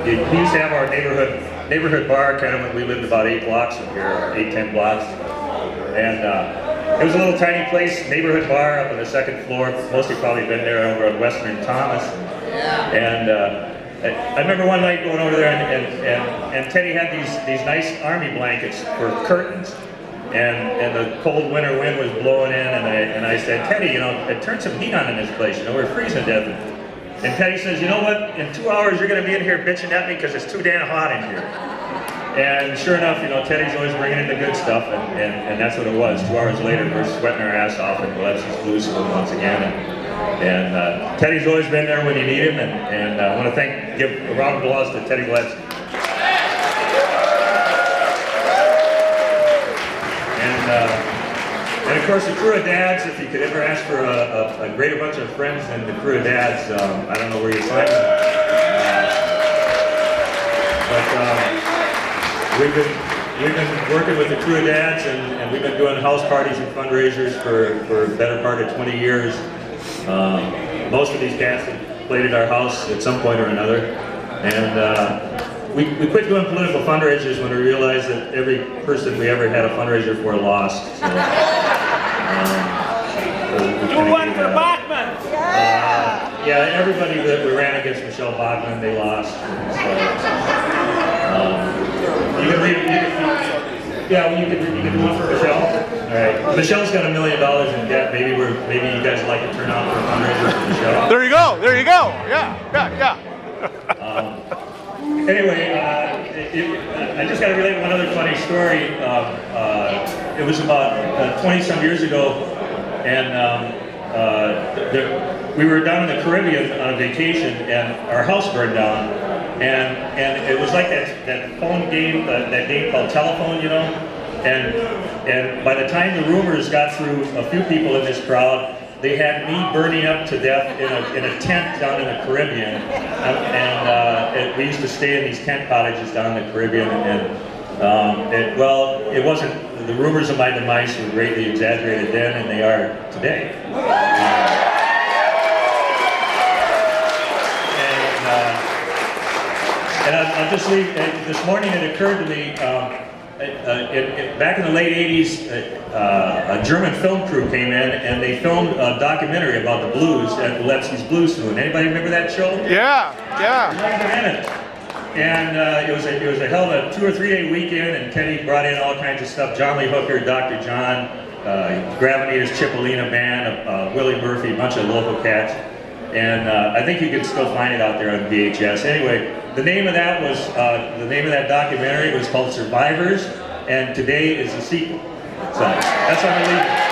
we used to have our neighborhood bar, kind of when we lived about 8 blocks from here, 10 blocks. And it was a little tiny place, neighborhood bar up on the 2nd floor. Most of you probably been there over on Western Thomas. And I remember one night going over there and Teddy had these nice army blankets for curtains. And the cold winter wind was blowing in, and I said, Teddy, you know, turn some heat on in this place, you know, we're freezing to death. And Teddy says, you know what, in 2 hours you're going to be in here bitching at me because it's too damn hot in here. And sure enough, you know, Teddy's always bringing in the good stuff, and that's what it was. 2 hours later, we're sweating our ass off in Gillespie's Blue Saloon once again. And Teddy's always been there when you need him, and I want to give a round of applause to Teddy Gillespie. And of course, the crew of dads, if you could ever ask for a greater bunch of friends than the crew of dads, I don't know where you find them. But we've been working with the crew of dads, and we've been doing house parties and fundraisers for the better part of 20 years. Most of these cats have played at our house at some point or another. And we quit doing political fundraisers when we realized that every person we ever had a fundraiser for lost. So, do one for Bachman! Yeah, everybody that we ran against Michelle Bachman, they lost. So, you can read. You can do one for Michelle. All right, Michelle's got $1 million in debt. Maybe you guys would like to turn out for a fundraiser for Michelle. There you go. There you go. Yeah. Anyway, I just got to relate one other funny story. It was about 20-some years ago, and we were down in the Caribbean on a vacation, and our house burned down. And it was like that phone game, that game called telephone, you know. And by the time the rumors got through a few people in this crowd, they had me burning up to death in a tent down in the Caribbean, and we used to stay in these tent cottages down in the Caribbean. It wasn't. The rumors of my demise were greatly exaggerated then, and they are today. And I'll just leave. This morning it occurred to me. Back in the late 80s, a German film crew came in and they filmed a documentary about the blues at Gillespie's Blue Saloon. Anybody remember that show? Yeah. And it was a hell of a 2 or 3 day weekend, and Teddy brought in all kinds of stuff. John Lee Hooker, Dr. John, Gravinator's Cipollina Band, Willie Murphy, a bunch of local cats. And I think you can still find it out there on VHS. Anyway, the name of that documentary was called Survivors, and today is the sequel. So that's how I leave it.